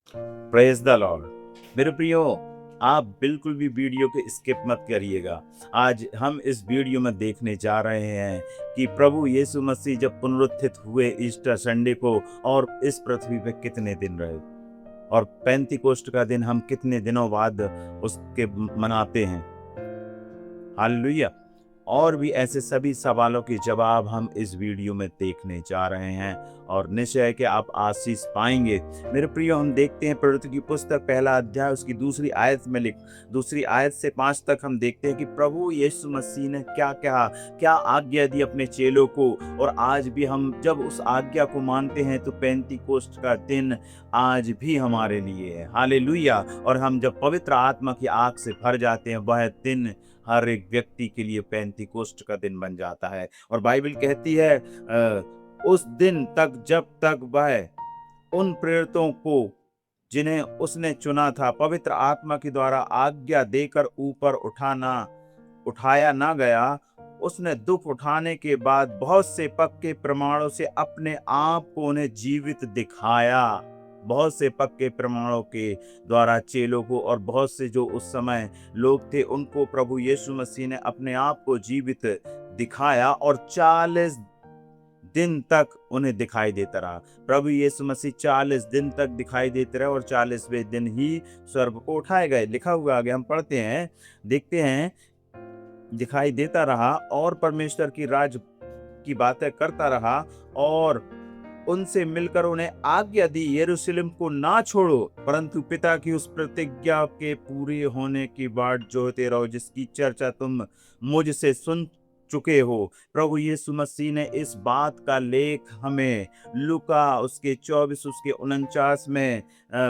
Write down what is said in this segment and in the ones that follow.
Praise the Lord. मेरे प्रियो, आप बिल्कुल भी वीडियो को स्किप मत करिएगा। आज हम इस वीडियो में देखने जा रहे हैं कि प्रभु यीशु मसीह जब पुनरुत्थित हुए ईस्टर संडे को और इस पृथ्वी पे कितने दिन रहे, और पेंतीकोस्ट का दिन हम कितने दिनों बाद उसके मनाते हैं। हालेलुया। और भी ऐसे सभी सवालों के जवाब हम इस वीडियो में देखने जा रहे हैं और निश्चय है कि आप आशीष पाएंगे। मेरे प्रियो, हम देखते हैं प्रवृत्ति की पुस्तक पहला अध्याय उसकी दूसरी आयत से 5 तक हम देखते हैं कि प्रभु यीशु मसीह ने क्या आज्ञा दी अपने चेलों को। और आज भी हम जब उस आज्ञा को मानते हैं तो पेंतीकोस्ट का दिन आज भी हमारे लिए है। हालेलुया। और हम जब पवित्र आत्मा की आग से भर जाते हैं, वह दिन हर एक व्यक्ति के लिए पेंतीकोस्ट का दिन बन जाता है। और बाइबल कहती है उस दिन तक जब तक वह उन प्रेरितों को जिन्हें उसने चुना था पवित्र आत्मा के द्वारा आज्ञा देकर ऊपर उठाया ना गया, उसने दुख उठाने के बाद बहुत से पक्के प्रमाणों से अपने आप को उन्हें जीवित दिखाया। बहुत से पक्के प्रमाणों के द्वारा चेलों को और बहुत से जो उस समय लोग थे उनको प्रभु यीशु मसीह ने अपने आप को जीवित दिखाया और 40 दिन तक उन्हें दिखाई देता रहा। प्रभु यीशु मसीह 40 दिन तक दिखाई देते रहे और 40वें दिन ही स्वर्ग को उठाए गए। लिखा हुआ आगे हम पढ़ते हैं, देखते हैं, दिखाई देता रहा और परमेश्वर की राज की बातें करता रहा और उनसे मिलकर उन्हें आज्ञा दी, यरूशलेम को ना छोड़ो परंतु पिता की उस प्रतिज्ञा के पूरे होने की बाट जोहते रहो जिसकी चर्चा तुम मुझसे सुन चुके हो। प्रभु यीशु मसीह ने इस बात का लेख हमें लूका उसके 24 उसके 49 में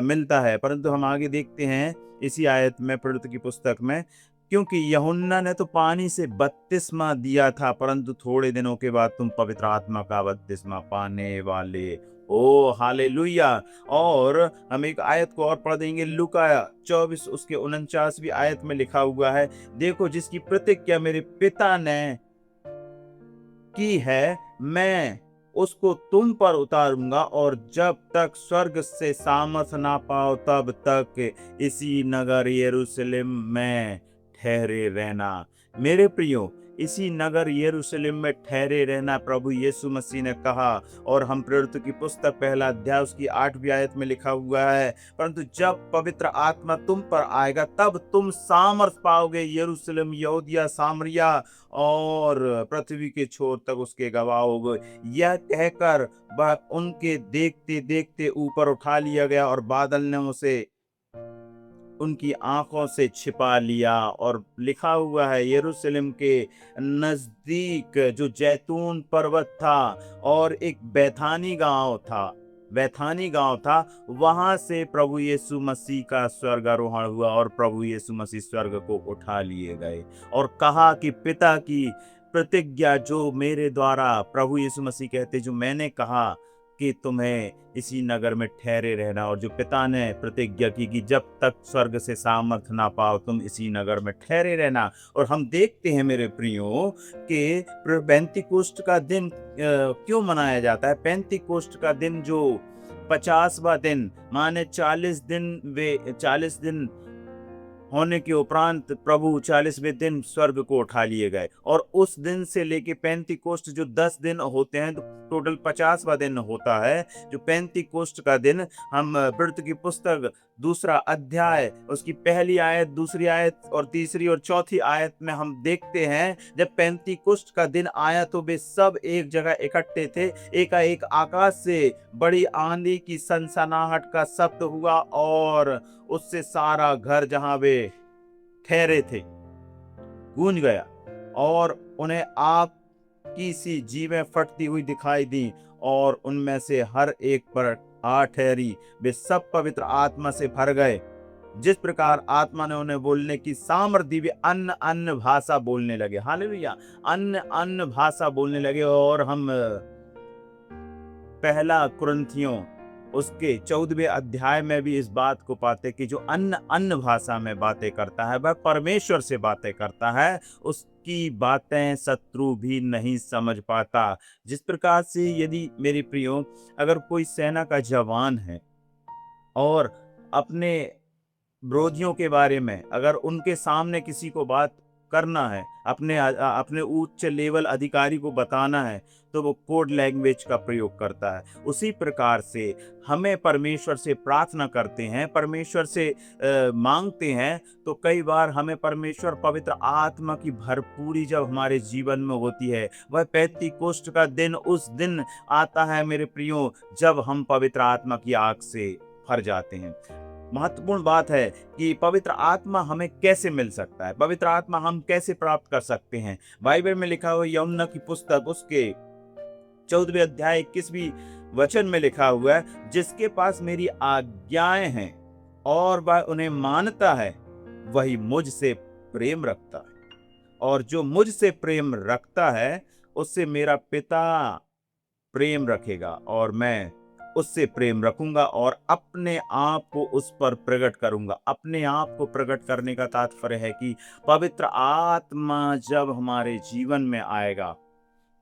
मिलता है। परंतु हम आगे देखते हैं इसी आयत में प्रवृत्ति की पुस्तक में, क्योंकि यूहन्ना ने तो पानी से बपतिस्मा दिया था परंतु थोड़े दिनों के बाद तुम पवित्र आत्मा का बपतिस्मा पाने वाले। ओ हालेलुया। और हम एक आयत को और पढ़ देंगे, लूका 24 उसके 49वीं आयत में लिखा हुआ है, देखो जिसकी प्रतिज्ञा मेरे पिता ने की है मैं उसको तुम पर उतारूंगा और जब तक स्वर्ग से सामर्थ ना पाओ तब तक इसी नगर यरूशलेम में ठहरे रहना। मेरे प्रियो, इसी नगर यरूशलेम में ठहरे रहना प्रभु यीशु मसीह ने कहा। और हम प्रेरितों की पुस्तक पहला अध्याय उसकी 8वीं आयत में लिखा हुआ है, परंतु जब पवित्र आत्मा तुम पर आएगा तब तुम सामर्थ पाओगे, यरूशलेम यहूदिया सामरिया और पृथ्वी के छोर तक उसके गवाह होगे। यह कहकर वह उनके देखते देखते ऊपर उठा लिया गया और बादल ने उसे उनकी आंखों से छिपा लिया। और लिखा हुआ है यरूशलेम के नजदीक जो जैतून पर्वत था और एक बैथानी गांव था, वहां से प्रभु यीशु मसीह का स्वर्गारोहण हुआ और प्रभु यीशु मसीह स्वर्ग को उठा लिए गए और कहा कि पिता की प्रतिज्ञा जो मेरे द्वारा, प्रभु यीशु मसीह कहते, जो मैंने कहा कि तुम्हें इसी नगर में ठहरे रहना, और जो पिता ने प्रतिज्ञा की कि जब तक स्वर्ग से सामर्थ ना पाओ तुम इसी नगर में ठहरे रहना। और हम देखते हैं मेरे प्रियो कि पेंतीकोस्ट का दिन क्यों मनाया जाता है। पेंतीकोस्ट का दिन जो 50वां दिन माने 40 दिन होने के उपरांत प्रभु 40वें दिन स्वर्ग को उठा लिए गए। और उस दिन से लेके पेंतीकोस्ट जो 10 दिन होते हैं तो टोटल 50वां दिन होता है। जो पेंतीकोस्ट का दिन हम वृत्त की पुस्तक दूसरा अध्याय उसकी पहली आयत, दूसरी आयत और तीसरी और चौथी आयत में हम देखते हैं, जब पेंतीकोस्ट का दिन आया तो वे सब एक जगह इकट्ठे थे। एकाएक आकाश से बड़ी आंधी की सनसनाहट का शब्द हुआ और उससे सारा घर जहां वे ठहरे थे गूंज गया और उन्हें आग की सी जीवें फटती हुई दिखाई दी और उनमें से हर एक पर आ ठहरी। वे सब पवित्र आत्मा से भर गए, जिस प्रकार आत्मा ने उन्हें बोलने की सामर्थ्य दी, वे अन्य अन्य भाषा बोलने लगे। हालेलुया। अन्य अन्य भाषा बोलने लगे। और हम पहला कुरिन्थियों उसके 14वें अध्याय में भी इस बात को पाते कि जो अन्य अन्य भाषा में बातें करता है वह परमेश्वर से बातें करता है, उसकी बातें शत्रु भी नहीं समझ पाता। जिस प्रकार से यदि मेरे प्रियो अगर कोई सेना का जवान है और अपने विरोधियों के बारे में अगर उनके सामने किसी को बात करना है, अपने उच्च लेवल अधिकारी को बताना है, तो वो कोड लैंग्वेज का प्रयोग करता है। उसी प्रकार से हमें परमेश्वर से प्रार्थना करते हैं, परमेश्वर से मांगते हैं, तो कई बार हमें परमेश्वर पवित्र आत्मा की भरपूरी जब हमारे जीवन में होती है, वह पेंतीकोस्त का दिन उस दिन आता है मेरे प्रियो, जब हम पवित्र आत्मा की आग से भर जाते हैं। महत्वपूर्ण बात है कि पवित्र आत्मा हमें कैसे मिल सकता है, पवित्र आत्मा हम कैसे प्राप्त कर सकते हैं। बाइबल में लिखा हुआ यूहन्ना की पुस्तक उसके 14वें अध्याय 21वीं वचन में लिखा हुआ है, जिसके पास मेरी आज्ञाएं हैं और वह उन्हें मानता है, वही मुझसे प्रेम रखता है, और जो मुझसे प्रेम रखता है उससे मेरा पिता प्रेम रखेगा, और मैं उससे प्रेम रखूंगा और अपने आप को उस पर प्रकट करूंगा। अपने आप को प्रकट करने का तात्पर्य है कि पवित्र आत्मा जब हमारे जीवन में आएगा,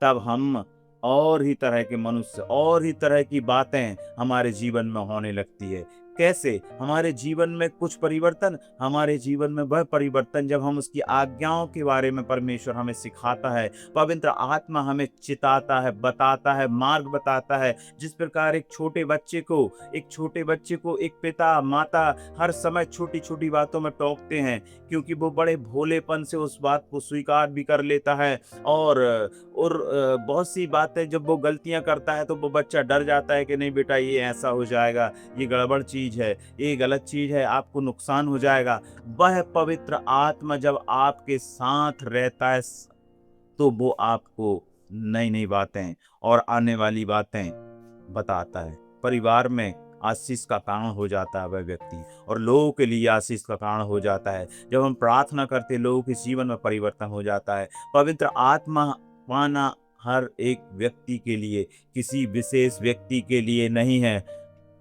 तब हम और ही तरह के मनुष्य, और ही तरह की बातें हमारे जीवन में होने लगती है। कैसे? हमारे जीवन में कुछ परिवर्तन, हमारे जीवन में वह परिवर्तन जब हम उसकी आज्ञाओं के बारे में परमेश्वर हमें सिखाता है, पवित्र आत्मा हमें चिताता है, बताता है, मार्ग बताता है। जिस प्रकार एक छोटे बच्चे को एक पिता माता हर समय छोटी छोटी बातों में टोकते हैं, क्योंकि वो बड़े भोलेपन से उस बात को स्वीकार भी कर लेता है, और बहुत सी बातें जब वो गलतियां करता है तो वो बच्चा डर जाता है कि नहीं बेटा ये ऐसा हो जाएगा, ये गड़बड़ चीज है, ये गलत चीज है, आपको नुकसान हो जाएगा। वह पवित्र आत्मा जब आपके साथ रहता है, तो वो आपको नई नई बातें और आने वाली बातें बताता है। परिवार में आशीष का कारण हो जाता है वह व्यक्ति, और लोगों के लिए आशीष का कारण हो जाता है। जब हम प्रार्थना करते, लोगों के जीवन में परिवर्तन हो जाता है। पवित्र आत्मा पाना हर एक व्यक्ति के लिए, किसी विशेष व्यक्ति के लिए नहीं है।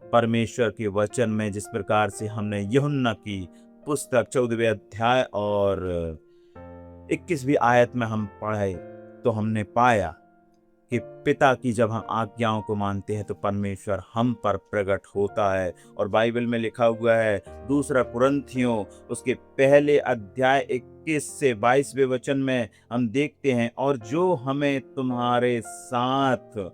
परमेश्वर के वचन में जिस प्रकार से हमने यूहन्ना की पुस्तक 14वें अध्याय और 21वीं आयत में हम पढ़े, तो हमने पाया कि पिता की जब हम आज्ञाओं को मानते हैं तो परमेश्वर हम पर प्रकट होता है। और बाइबल में लिखा हुआ है, दूसरा कुरिन्थियों उसके पहले अध्याय 21 से 22वें वचन में हम देखते हैं, और जो हमें तुम्हारे साथ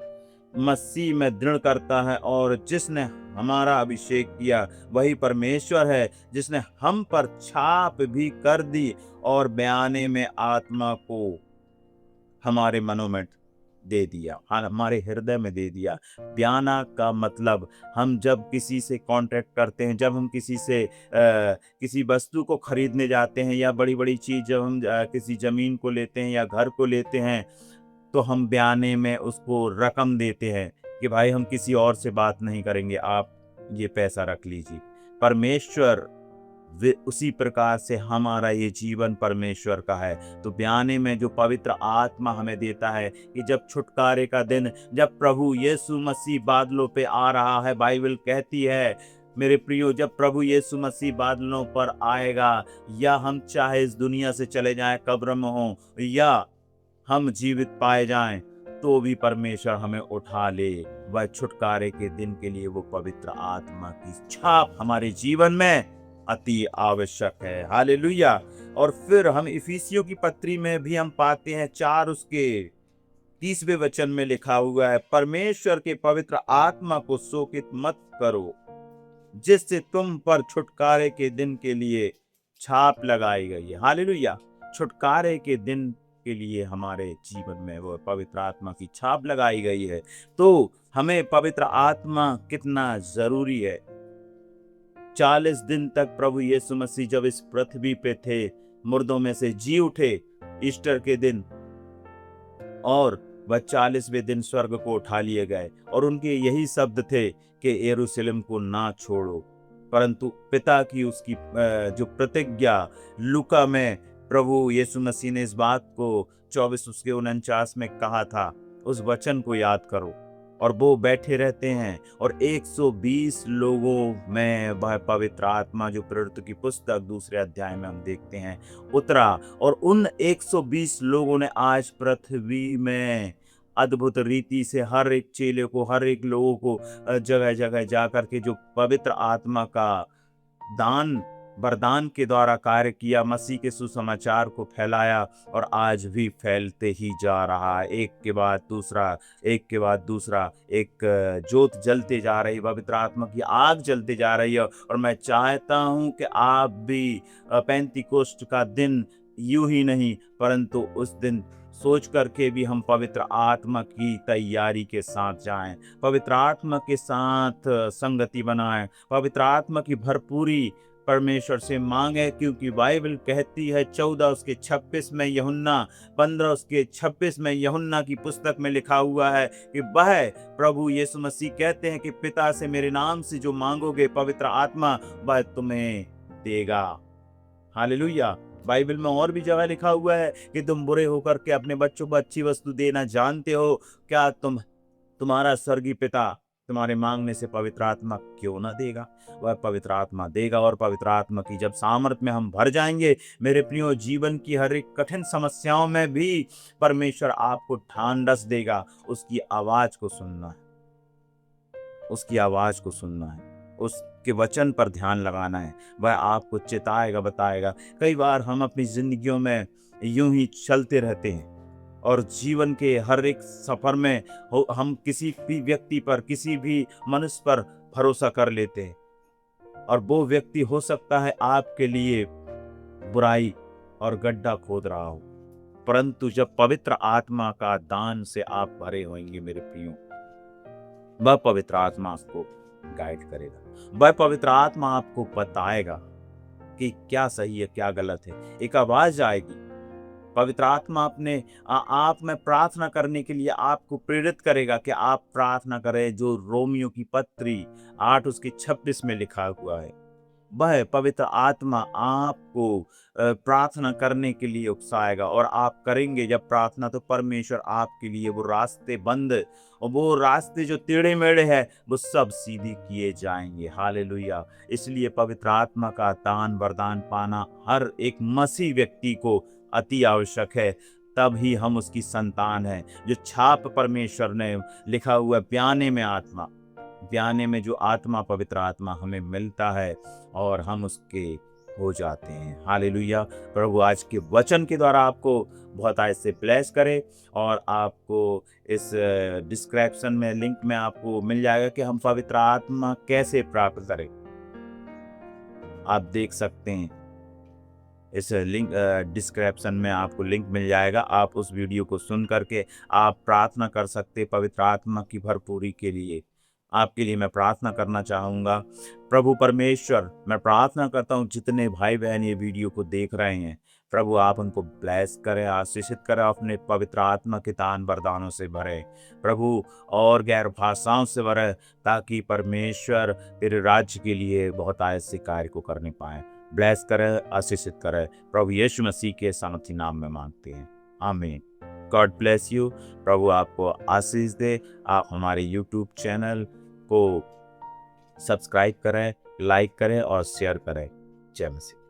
मसीह में दृढ़ करता है और जिसने हमारा अभिषेक किया वही परमेश्वर है, जिसने हम पर छाप भी कर दी और बयाने में आत्मा को हमारे मनों में दे दिया, हमारे हृदय में दे दिया। बयाना का मतलब, हम जब किसी से कॉन्ट्रैक्ट करते हैं, जब हम किसी से किसी वस्तु को खरीदने जाते हैं, या बड़ी बड़ी चीज जब हम किसी जमीन को लेते हैं या घर को लेते हैं, तो हम बयाने में उसको रकम देते हैं कि भाई हम किसी और से बात नहीं करेंगे, आप ये पैसा रख लीजिए। परमेश्वर उसी प्रकार से हमारा ये जीवन परमेश्वर का है। तो बयाने में जो पवित्र आत्मा हमें देता है कि जब छुटकारे का दिन, जब प्रभु यीशु मसीह बादलों पे आ रहा है, बाइबल कहती है मेरे प्रियो, जब प्रभु यीशु मसीह बादलों पर आएगा, या हम चाहे इस दुनिया से चले जाएं, कब्र में हों, या हम जीवित पाए जाएं, तो भी परमेश्वर हमें उठा ले। वह छुटकारे के दिन के लिए वो पवित्र आत्मा की छाप हमारे जीवन में अति आवश्यक है। हालेलुया। और फिर हम इफिसियों की पत्री में भी हम पाते हैं 4 उसके 30वें वचन में लिखा हुआ है, परमेश्वर के पवित्र आत्मा को शोकित मत करो, जिससे तुम पर छुटकारे के दिन के लिए छाप लगाई गई है। हालेलुया। छुटकारे के दिन के लिए हमारे जीवन में वो पवित्र आत्मा की छाप लगाई गई है। तो हमें पवित्र आत्मा कितना जरूरी है। 40 दिन तक प्रभु यीशु मसीह जब इस पृथ्वी पे थे, मुर्दों में से जी उठे ईस्टर के दिन, और वह 40वें दिन स्वर्ग को उठा लिए गए, और उनके यही शब्द थे कि यरूशलेम को ना छोड़ो, परंतु पिता की उसकी जो प्रतिज्ञा लूका में प्रभु यीशु मसीह ने इस बात को 24 उसके 49 में कहा था, उस वचन को याद करो। और वो बैठे रहते हैं, और 120 लोगों में वह पवित्र आत्मा, जो प्रेरितों की पुस्तक 2 अध्याय में हम देखते हैं, उतरा, और उन 120 लोगों ने आज पृथ्वी में अद्भुत रीति से हर एक चेले को, हर एक लोगों को जगह जगह जा करके जो पवित्र आत्मा का दान वरदान के द्वारा कार्य किया, मसीह के सुसमाचार को फैलाया और आज भी फैलते ही जा रहा है। एक के बाद दूसरा, एक के बाद दूसरा, एक जोत जलते जा रही, पवित्र आत्मा की आग जलते जा रही है। और मैं चाहता हूँ कि आप भी पेंतीकोस्ट का दिन यूं ही नहीं, परंतु उस दिन सोच करके भी हम पवित्र आत्मा की तैयारी के साथ जाएं, पवित्र आत्मा के साथ संगति बनाएं, पवित्र आत्मा की भरपूरी परमेश्वर से मांगे, क्योंकि बाइबल कहती है 14 उसके 26 में, यूहन्ना 15 उसके 26 में, यूहन्ना की पुस्तक में लिखा हुआ है कि वह प्रभु यीशु मसीह कहते हैं कि पिता से मेरे नाम से जो मांगोगे पवित्र आत्मा वह तुम्हें देगा। हालेलुया। बाइबल में और भी जगह लिखा हुआ है कि तुम बुरे होकर के अपने बच्चों को अच्छी वस्तु देना जानते हो, क्या तुम्हारा स्वर्गीय पिता तुम्हारे मांगने से पवित्र आत्मा क्यों ना देगा? वह पवित्र आत्मा देगा। और पवित्र आत्मा की जब सामर्थ में हम भर जाएंगे, मेरे प्रियो, जीवन की हर एक कठिन समस्याओं में भी परमेश्वर आपको ढांढस देगा। उसकी आवाज को सुनना है, उसकी आवाज को सुनना है, उसके वचन पर ध्यान लगाना है। वह आपको चिताएगा, बताएगा। कई बार हम अपनी जिंदगियों में यूं ही चलते रहते हैं और जीवन के हर एक सफर में हम किसी भी व्यक्ति पर, किसी भी मनुष्य पर भरोसा कर लेते हैं, और वो व्यक्ति हो सकता है आपके लिए बुराई और गड्ढा खोद रहा हो, परंतु जब पवित्र आत्मा का दान से आप भरे होंगे मेरे प्रियो, वह पवित्र आत्मा आपको गाइड करेगा। वह पवित्र आत्मा आपको बताएगा कि क्या सही है, क्या गलत है। एक आवाज आएगी, पवित्र आत्मा अपने आप में प्रार्थना करने के लिए आपको प्रेरित करेगा कि आप प्रार्थना करें, जो रोमियो की पत्री 8 उसके 26 में लिखा हुआ है। वह पवित्र आत्मा आपको प्रार्थना करने के लिए उकसाएगा, और आप करेंगे जब प्रार्थना, तो परमेश्वर आपके लिए वो रास्ते बंद और वो रास्ते जो टेढ़े मेढ़े हैं वो सब सीधे किए जाएंगे। हालेलुया। इसलिए पवित्र आत्मा का दान वरदान पाना हर एक मसीह व्यक्ति को अति आवश्यक है, तब ही हम उसकी संतान हैं। जो छाप परमेश्वर ने लिखा हुआ ब्याने में आत्मा, ब्याने में जो आत्मा, पवित्र आत्मा हमें मिलता है और हम उसके हो जाते हैं। हालेलुया। प्रभु आज के वचन के द्वारा आपको बहुत आज से ब्लेस करे, और आपको इस डिस्क्रिप्शन में लिंक में आपको मिल जाएगा कि हम पवित्र आत्मा कैसे प्राप्त करें। आप देख सकते हैं इस लिंक डिस्क्रिप्शन में आपको लिंक मिल जाएगा। आप उस वीडियो को सुन करके आप प्रार्थना कर सकते पवित्र आत्मा की भरपूरी के लिए। आपके लिए मैं प्रार्थना करना चाहूँगा। प्रभु परमेश्वर, मैं प्रार्थना करता हूँ जितने भाई बहन ये वीडियो को देख रहे हैं, प्रभु आप उनको ब्लेस करें, आशीषित करें, अपने पवित्र आत्मा के दान वरदानों से भरे प्रभु, और गैर भाषाओं से भरे, ताकि परमेश्वर तेरे राज्य के लिए बहुत ऐसे कार्य को करने पाए। ब्लेस करें, आशीषित करें, प्रभु यीशु मसीह के सामर्थी नाम में मांगते हैं, आमीन। God bless you. प्रभु आपको आशीष दे। आप हमारे यूट्यूब चैनल को सब्सक्राइब करें, लाइक करें और शेयर करें। जय मसीह।